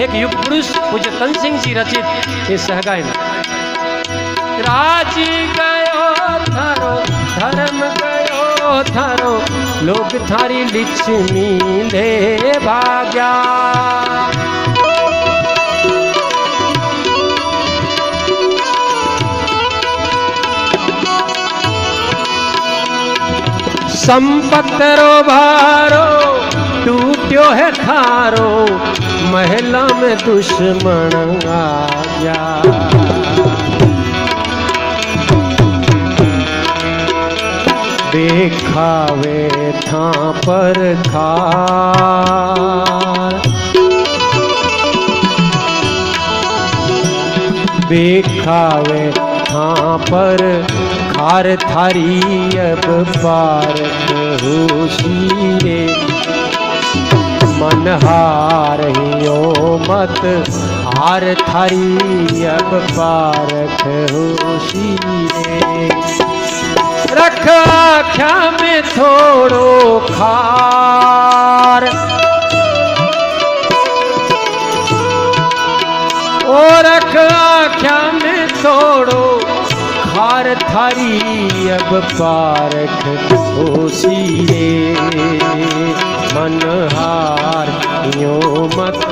एक युग पुरुष पूज्य तन सिंह जी रचित ये सहगायन। राजी गयो थारो धर्म गयो थारो लोग थारी लिच्छमी ले भाग्या। संपत रो भारो टूट्यो है थारो महिला में दुश्मन आ गया। देखावे था पर खार देखावे था पर खार थारी अब पार होशिए मन हार हियो मत हार थारी अब पार होशिए। रख आख्या में थोड़ो खार ओ रख आख्या में थोड़ो खार थारी अब पारख होशिए मन हार यो मत